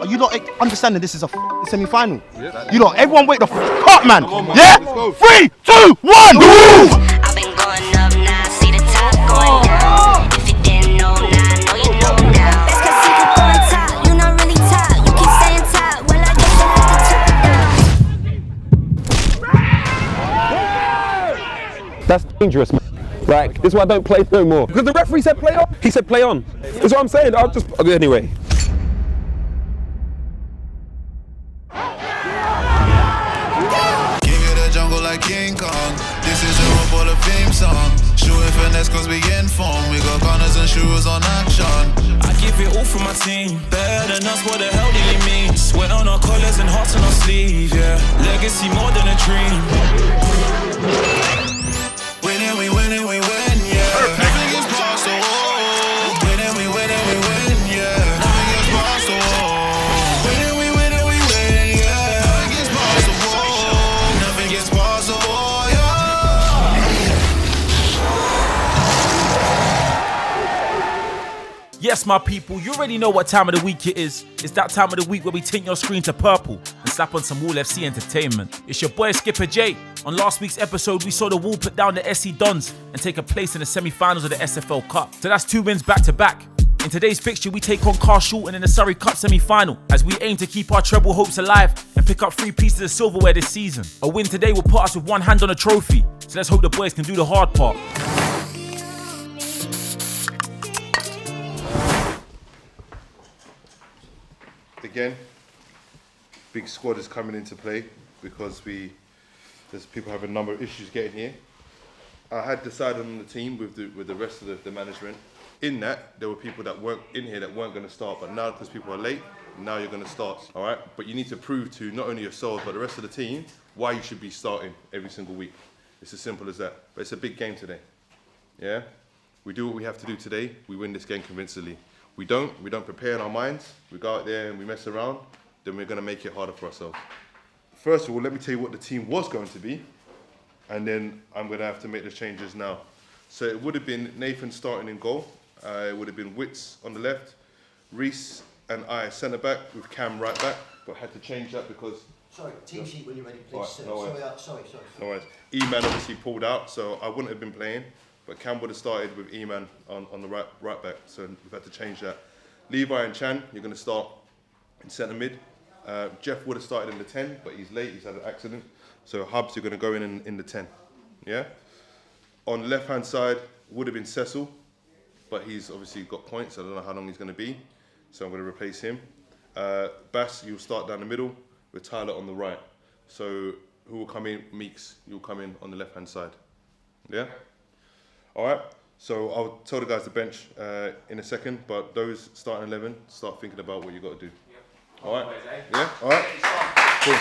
Are you not understanding this is a semi-final? Yeah. You know, everyone wake the up, man. Yeah? 3, 2, 1. I've been going up now, see the top going down. If you didn't know now, know you know now. That's cause you keep on top, you not really top. You keep saying top, well I guess you have to top it down. That's dangerous, man. Like, this is why I don't play no more. Because the referee said play on. He said play on. That's what I'm saying. I'll just, anyway. King of the jungle like King Kong. This is a football theme song. Shooting finesse cause we inform. We got gunners and shooters on action. I give it all for my team. Better than us, what the hell do you mean? Sweat on our collars and hearts on our sleeve, yeah. Legacy more than a dream. Winning, we win, yeah. Nothing gets past the wall. Winning, we win, yeah. Nothing gets past the wall. Winning, we win, yeah. Nothing gets past the wall. Nothing gets past the wall, yeah. Yes, my people, you already know what time of the week it is. It's that time of the week where we tint your screen to purple and slap on some Wall FC entertainment. It's your boy Skipper J. On last week's episode, we saw the Wall put down the SC Dons and take a place in the semi-finals of the SFL Cup. So that's 2 wins back to back. In today's fixture, we take on Carshalton in the Surrey Cup semi-final as we aim to keep our treble hopes alive and pick up 3 pieces of silverware this season. A win today will put us with one hand on a trophy. So let's hope the boys can do the hard part. Again, big squad is coming into play because there's people having a number of issues getting here. I had decided on the team with the rest of the management. In that, there were people that weren't in here that weren't going to start, but now because people are late, now you're going to start, all right? But you need to prove to not only yourselves, but the rest of the team, why you should be starting every single week. It's as simple as that. But it's a big game today, yeah? We do what we have to do today. We win this game convincingly. We don't prepare in our minds. We go out there and we mess around, then we're going to make it harder for ourselves. First of all, let me tell you what the team was going to be, and then I'm going to have to make the changes now. So it would have been Nathan starting in goal. It would have been Witz on the left, Reese and I centre back with Cam right back, but had to change that because... Sorry, team sheet when you're ready, please. Right, no sorry. No worries. E-Man obviously pulled out, so I wouldn't have been playing. But Cam would have started with E-Man on the right back, so we've had to change that. Levi and Chan, you're going to start in centre mid. Jeff would have started in the 10, but he's late, he's had an accident. So Hubs, you're going to go in the 10, yeah? On the left-hand side, would have been Cecil, but he's obviously got points, I don't know how long he's going to be, so I'm going to replace him. Bass, you'll start down the middle with Tyler on the right. So who will come in? Meeks, you'll come in on the left-hand side, yeah? All right, so I'll tell the guys to bench in a second, but those starting 11, start thinking about what you got to do. All right? Yeah? All right? Cool.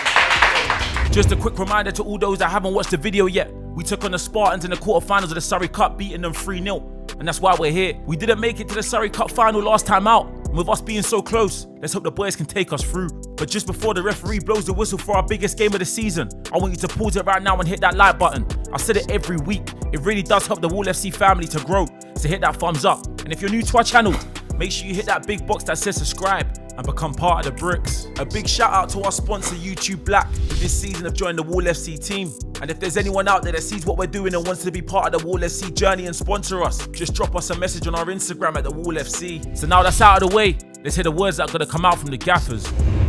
Just a quick reminder to all those that haven't watched the video yet. We took on the Spartans in the quarterfinals of the Surrey Cup, beating them 3-0. And that's why we're here. We didn't make it to the Surrey Cup final last time out. And with us being so close, let's hope the boys can take us through. But just before the referee blows the whistle for our biggest game of the season, I want you to pause it right now and hit that like button. I said it every week. It really does help the Wall FC family to grow. So hit that thumbs up. And if you're new to our channel, make sure you hit that big box that says subscribe and become part of the bricks. A big shout out to our sponsor YouTube Black, who this season have joined the Wall FC team. And if there's anyone out there that sees what we're doing and wants to be part of the Wall FC journey and sponsor us, just drop us a message on our Instagram at the Wall FC. So now that's out of the way, let's hear the words that are gonna come out from the gaffers.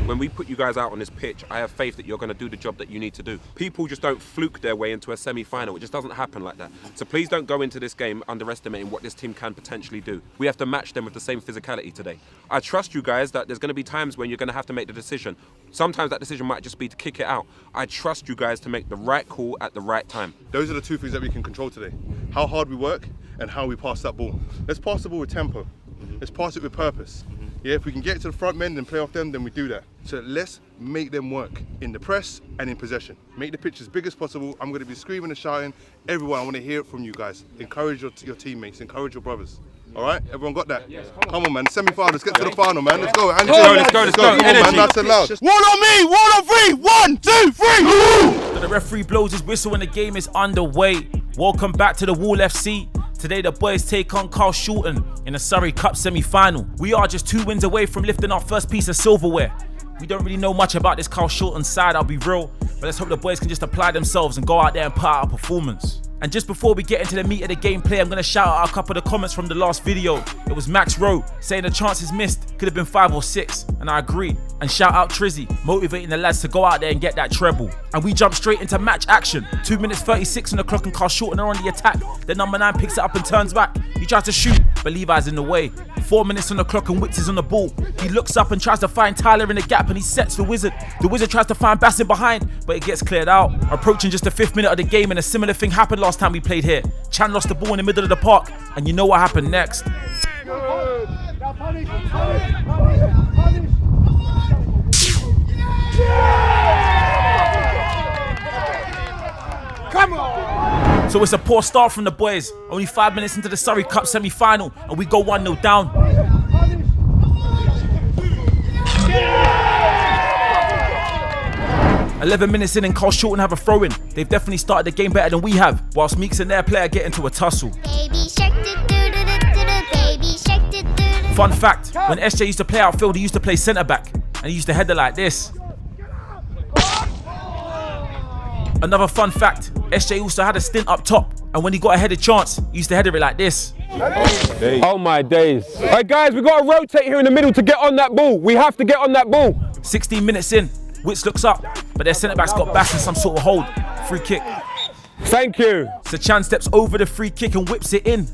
When we put you guys out on this pitch, I have faith that you're going to do the job that you need to do. People just don't fluke their way into a semi-final. It just doesn't happen like that. So please don't go into this game underestimating what this team can potentially do. We have to match them with the same physicality today. I trust you guys that there's going to be times when you're going to have to make the decision. Sometimes that decision might just be to kick it out. I trust you guys to make the right call at the right time. Those are the 2 things that we can control today. How hard we work and how we pass that ball. Let's pass the ball with tempo. Let's pass it with purpose. Yeah, if we can get to the front men and play off them, then we do that. So let's make them work in the press and in possession. Make the pitch as big as possible. I'm going to be screaming and shouting. Everyone, I want to hear it from you guys. Encourage your teammates, encourage your brothers. All right, everyone got that? Yes, come on, man. Semi-final, let's get to the final, man. Let's go. Let's go. Come on, man. That's allowed. One on me, 1 on 3. 1, 2, 3. So the referee blows his whistle and the game is underway. Welcome back to the Wall FC. Today the boys take on Carshalton in the Surrey Cup semi-final. We are just 2 wins away from lifting our first piece of silverware. We don't really know much about this Carshalton side, I'll be real, but let's hope the boys can just apply themselves and go out there and put out a performance. And just before we get into the meat of the gameplay, I'm going to shout out a couple of the comments from the last video. It was Max Rowe saying the chances missed could have been 5 or 6, and I agree. And shout out Trizzy, motivating the lads to go out there and get that treble. And we jump straight into match action. 2 minutes 36 on the clock and Carshalton are on the attack. Then number 9 picks it up and turns back. He tries to shoot, but Levi's in the way. 4 minutes on the clock and Wicks is on the ball. He looks up and tries to find Tyler in the gap and he sets the Wizard. The Wizard tries to find Bass in behind, but it gets cleared out. Approaching just the 5th minute of the game, and a similar thing happened last time we played here. Chan lost the ball in the middle of the park, and you know what happened next. Come on! So it's a poor start from the boys. Only 5 minutes into the Surrey Cup semi-final, and we go 1-0 down. Yeah! 11 minutes in and Carshalton have a throw-in. They've definitely started the game better than we have, whilst Meeks and their player get into a tussle. Fun fact, when SJ used to play outfield, he used to play centre-back, and he used to header like this. Another fun fact, SJ also had a stint up top, and when he got a headed chance, he used to header it like this. Oh my days. Alright guys, we've got to rotate here in the middle to get on that ball. We have to get on that ball. 16 minutes in, Witz looks up, but their centre-back's got Bass in some sort of hold. Free kick. Thank you. So Chan steps over the free kick and whips it in.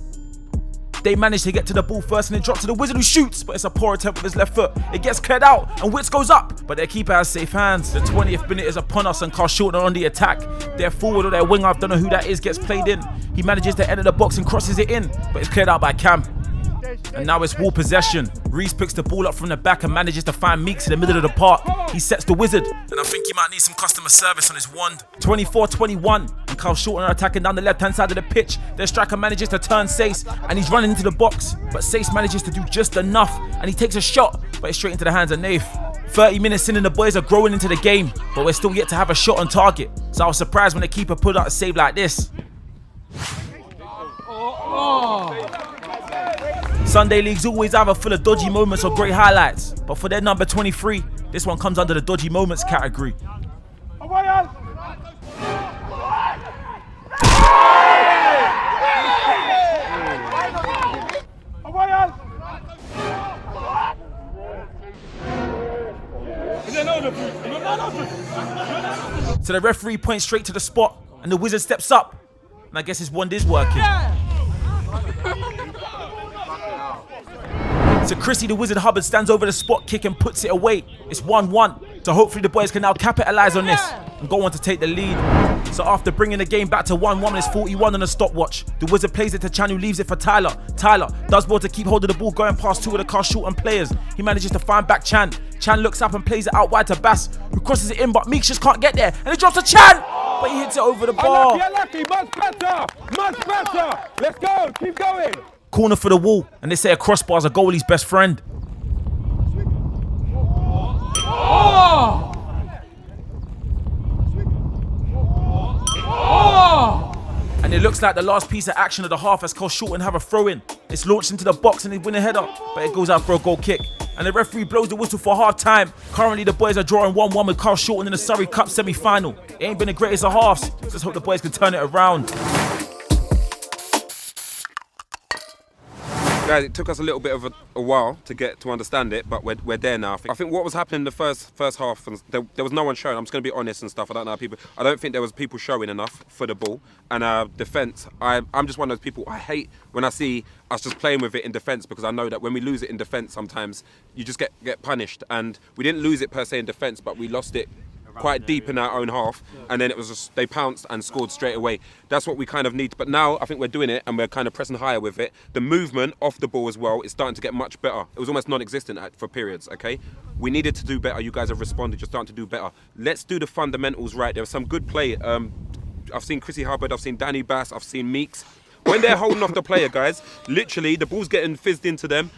They manage to get to the ball first and it drops to the Wizard who shoots, but it's a poor attempt with his left foot. It gets cleared out and Witz goes up, but their keeper has safe hands. The 20th minute is upon us and Carshalton are on the attack. Their forward or their winger, I don't know who that is, gets played in. He manages to enter the box and crosses it in, but it's cleared out by Cam. And now it's ball possession. Reese picks the ball up from the back and manages to find Meeks in the middle of the park. He sets the Wizard, and I think he might need some customer service on his wand. 24-21, and Carshalton are attacking down the left-hand side of the pitch. Their striker manages to turn Sace, and he's running into the box. But Sace manages to do just enough, and he takes a shot, but it's straight into the hands of Nath. 30 minutes in and the boys are growing into the game, but we're still yet to have a shot on target. So I was surprised when the keeper put out a save like this. Sunday League's always either full of dodgy moments or great highlights, but for their number 23, this one comes under the dodgy moments category. So the referee points straight to the spot and the Wizard steps up, and I guess his wand is working. So Chrissy the Wizard Hubbard stands over the spot kick and puts it away. It's 1-1. So hopefully the boys can now capitalise on this and go on to take the lead. So after bringing the game back to 1-1, it's 41 on the stopwatch. The Wizard plays it to Chan, who leaves it for Tyler. Tyler does well to keep hold of the ball going past 2 of the Carshalton players. He manages to find back Chan. Chan looks up and plays it out wide to Bass, who crosses it in, but Meeks just can't get there. And it drops to Chan, but he hits it over the bar. Lucky, much better, much better. Let's go, keep going. Corner for the wall, and they say a crossbar is a goalie's best friend. And it looks like the last piece of action of the half as Carshalton have a throw-in. It's launched into the box and they win a header, but it goes out for a goal kick. And the referee blows the whistle for half-time. Currently the boys are drawing 1-1 with Carshalton in the Surrey Cup semi-final. It ain't been the greatest of halves, so let's hope the boys can turn it around. Guys, it took us a little bit of a while to get to understand it, but we're there now. I think what was happening in the first half, and there was no one showing. I'm just going to be honest and stuff. I don't know how people. I don't think there was people showing enough for the ball and defence. I'm just one of those people. I hate when I see us just playing with it in defence, because I know that when we lose it in defence, sometimes you just get punished. And we didn't lose it per se in defence, but we lost it quite deep in our own half, and then it was just, they pounced and scored straight away. That's what we kind of need, but now I think we're doing it and we're kind of pressing higher with it. The movement off the ball as well is starting to get much better. It was almost non-existent for periods, okay? We needed to do better. You guys have responded. You're starting to do better. Let's do the fundamentals right. There was some good play. I've seen Chrissy Hubbard, I've seen Danny Bass, I've seen Meeks. When they're holding off the player, guys, literally the ball's getting fizzed into them.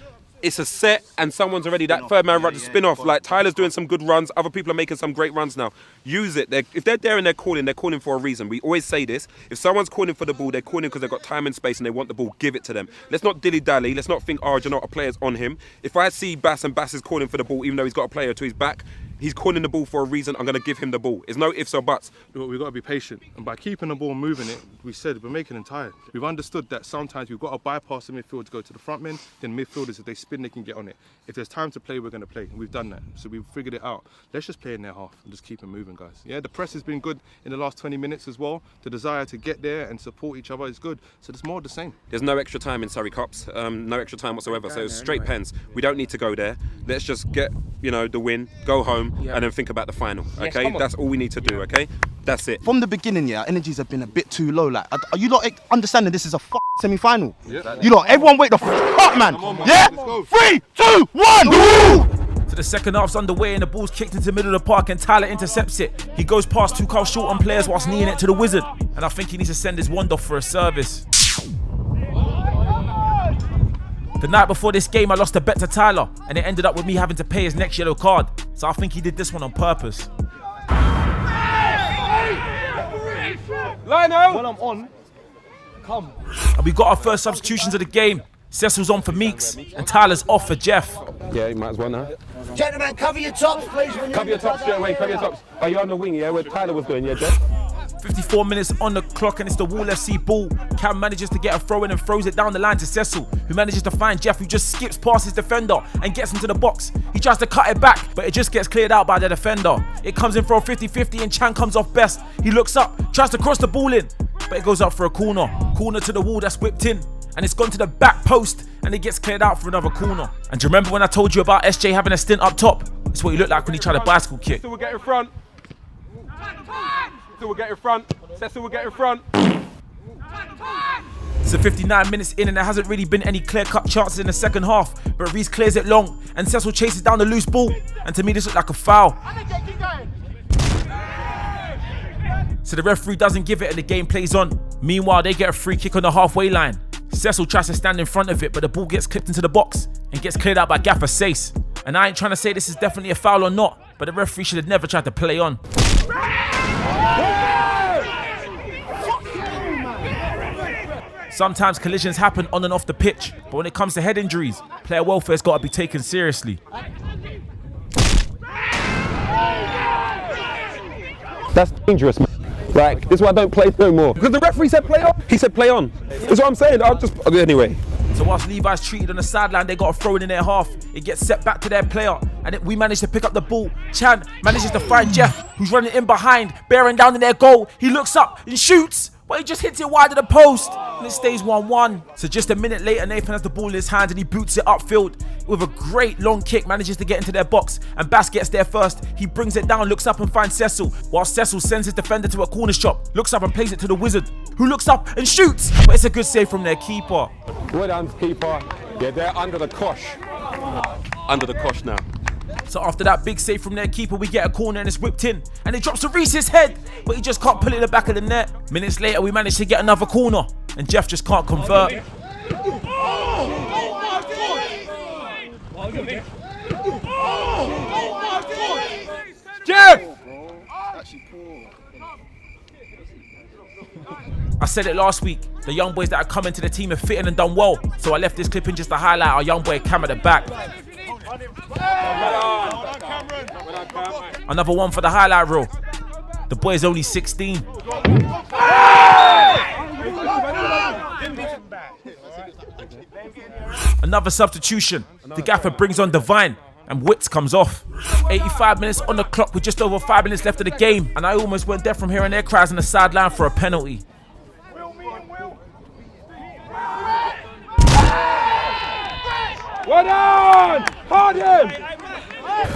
it's a set and someone's already that third man run to spin off. Like Tyler's doing some good runs, other people are making some great runs now. Use it. If they're there and they're calling for a reason. We always say this. If someone's calling for the ball, they're calling because they've got time and space and they want the ball, give it to them. Let's not dilly-dally. Let's not think, oh, you know, a player's on him. If I see Bass and Bass is calling for the ball, even though he's got a player to his back, he's calling the ball for a reason. I'm going to give him the ball. There's no ifs or buts. We've got to be patient. And by keeping the ball moving it, we said we're making them tired. We've understood that sometimes we've got to bypass the midfield to go to the front men. Then midfielders, if they spin, they can get on it. If there's time to play, we're going to play. And we've done that. So we've figured it out. Let's just play in their half and just keep it moving, guys. Yeah, the press has been good in the last 20 minutes as well. The desire to get there and support each other is good. So there's more of the same. There's no extra time in Surrey Cups. No extra time whatsoever. So straight pens. We don't need to go there. Let's just get, the win, go home, and then think about the final. Okay, that's all we need to do. Okay, that's it. From the beginning, our energies have been a bit too low. Like, are you not understanding this is a semi-final? You lot, everyone wake the up, man. Yeah, 3, 2, 1. So the second half's underway and the ball's kicked into the middle of the park and Tyler intercepts it. He goes past two Carshalton players whilst kneeing it to the wizard. And I think he needs to send his wand off for a service. The night before this game, I lost a bet to Tyler, and it ended up with me having to pay his next yellow card. So I think he did this one on purpose. Lionel! When I'm on, come. And we got our first substitutions of the game. Cecil's on for Meeks, and Tyler's off for Jeff. Yeah, you might as well now. Gentlemen, cover your tops, please. Cover your tops straight away, cover your tops. Are you on the wing, yeah, where Tyler was going, yeah, Jeff? 54 minutes on the clock and it's the Wall FC ball. Cam manages to get a throw in and throws it down the line to Cecil, who manages to find Jeff, who just skips past his defender and gets into the box. He tries to cut it back, but it just gets cleared out by the defender. It comes in for a 50-50 and Chan comes off best. He looks up, tries to cross the ball in, but it goes up for a corner. Corner to the wall that's whipped in, and it's gone to the back post and it gets cleared out for another corner. And do you remember when I told you about SJ having a stint up top? It's what he looked like when he tried a bicycle kick. So we'll get in front. So we'll get in front. Cecil will get in front. So 59 minutes in and there hasn't really been any clear-cut chances in the second half, but Reese clears it long and Cecil chases down the loose ball, and to me this looked like a foul. So the referee doesn't give it and the game plays on. Meanwhile, they get a free kick on the halfway line. Cecil tries to stand in front of it, but the ball gets clipped into the box and gets cleared out by Gaffer Sace. And I ain't trying to say this is definitely a foul or not, but the referee should have never tried to play on. Sometimes collisions happen on and off the pitch, but when it comes to head injuries, player welfare's got to be taken seriously. That's dangerous, man. Like, this is why I don't play no more. Because the referee said play on. He said play on. That's what I'm saying. Anyway. So whilst Levi's treated on the sideline, they got a throw in their half. It gets set back to their player, and we manage to pick up the ball. Chan manages to find Jeff, who's running in behind, bearing down in their goal. He looks up and shoots, but he just hits it wide of the post, and it stays 1-1. So just a minute later, Nathan has the ball in his hand and he boots it upfield with a great long kick, manages to get into their box, and Bass gets there first. He brings it down, looks up and finds Cecil, while Cecil sends his defender to a corner shot, looks up and plays it to the wizard, who looks up and shoots, but it's a good save from their keeper. Well done, keeper. Yeah, they're under the cosh. Under the cosh now. So after that big save from their keeper, we get a corner and it's whipped in, and it drops to Reese's head, but he just can't pull it in the back of the net. Minutes later, we manage to get another corner, and Jeff just can't convert. Jeff! I said it last week, the young boys that are coming to the team have fitted and done well, so I left this clip in just to highlight our young boy Cam at the back. Another one for the highlight reel. The boy is only 16. Another substitution. The gaffer brings on Divine and Witz comes off. 85 minutes on the clock with just over 5 minutes left of the game, and I almost went deaf from hearing their cries on the sideline for a penalty. Well done! Hard him!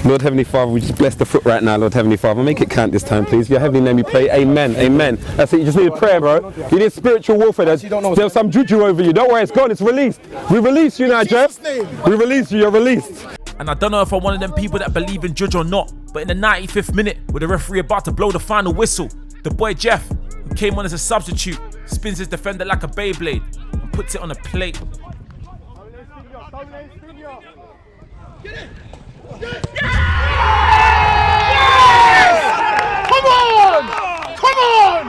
Lord Heavenly Father, we just bless the foot right now, Lord Heavenly Father. Make it count this time, please. Your heavenly name we pray. Amen. Amen. That's it. You just need a prayer, bro. You need spiritual warfare. There's some juju over you. Don't worry, it's gone. It's released. We release you now, Jeff. We release you. You're released. And I don't know if I'm one of them people that believe in judge or not, but in the 95th minute, with the referee about to blow the final whistle, the boy Jeff, who came on as a substitute, spins his defender like a Beyblade and puts it on a plate. Come on! Come on!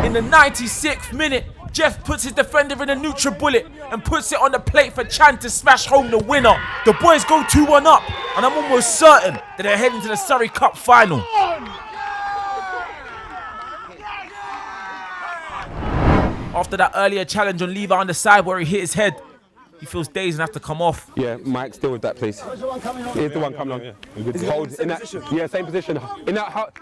In the 96th minute, Jeff puts his defender in a NutriBullet and puts it on the plate for Chan to smash home the winner. The boys go 2-1 up, and I'm almost certain that they're heading to the Surrey Cup final. After that earlier challenge on Levi on the side where he hit his head, he feels dazed and has to come off. Yeah, Mike, deal with that, please. Here's the one coming on. Is hold in that, same position. In that.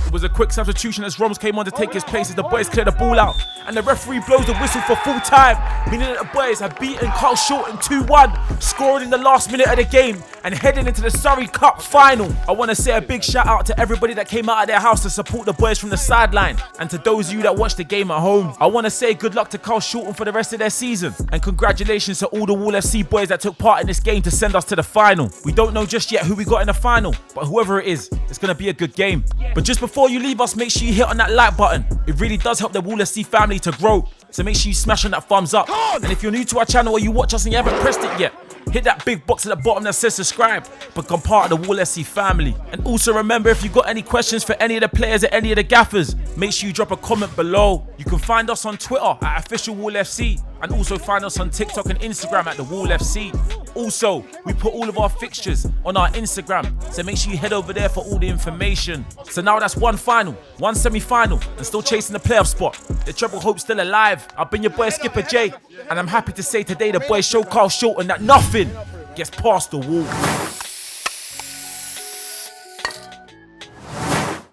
It was a quick substitution as Roms came on to take his place as the boys clear the ball out. And the referee blows the whistle for full time, meaning that the boys have beaten Carshalton 2-1, scoring in the last minute of the game and heading into the Surrey Cup final. I want to say a big shout out to everybody that came out of their house to support the boys from the sideline, and to those of you that watched the game at home. I want to say good luck to Carshalton for the rest of their season, and congratulations to all the Wall FC boys that took part in this game to send us to the final. We don't know just yet who we got in the final, but whoever it is, it's going to be a good game. But just before you leave us, make sure you hit on that like button. It really does help the Wall FC family to grow, so make sure you smash on that thumbs up. And if you're new to our channel or you watch us and you haven't pressed it yet, hit that big box at the bottom that says subscribe, become part of the Wall FC family. And also remember, if you've got any questions for any of the players or any of the gaffers, make sure you drop a comment below. You can find us on Twitter at Official Wall FC, and also find us on TikTok and Instagram at The Wall FC. Also, we put all of our fixtures on our Instagram, so make sure you head over there for all the information. So now that's one final, one semi-final, and still chasing the playoff spot. The treble hope's still alive. I've been your boy Skipper J, and I'm happy to say today the boys show Carshalton that nothing gets past the wall.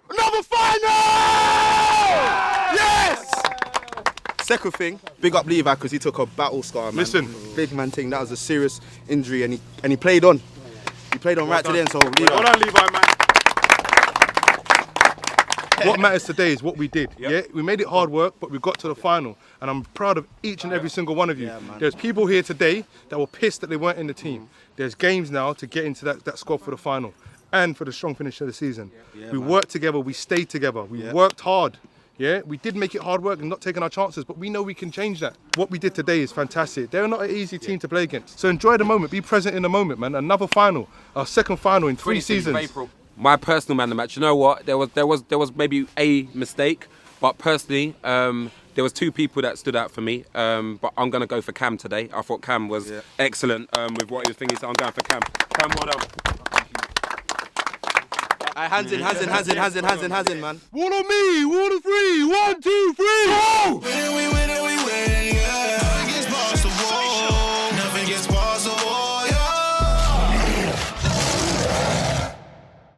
Another final! Yes! Second thing, big up Levi because he took a battle scar, man. Listen. Big man thing, that was a serious injury and he played on. He played on right to the end, so Levi. Well done, Levi, man. What matters today is what we did. Yeah, we made it hard work, but we got to the final, and I'm proud of each and every single one of you. There's people here today that were pissed that they weren't in the team. There's games now to get into that squad for the final and for the strong finish of the season. We worked together, we stayed together, we worked hard. Yeah, we did make it hard work and not taking our chances, but we know we can change that. What we did today is fantastic. They're not an easy team to play against. So enjoy the moment, be present in the moment, man. Another final, our second final in 3 seasons. April. My personal man of the match. You know what? There was maybe a mistake, but personally, there was 2 people that stood out for me. But I'm gonna go for Cam today. I thought Cam was excellent with what he was thinking. So I'm going for Cam. Cam, well done. Hands in, man. Wall on me, wall on 3, 1, 2, 3. Winning, we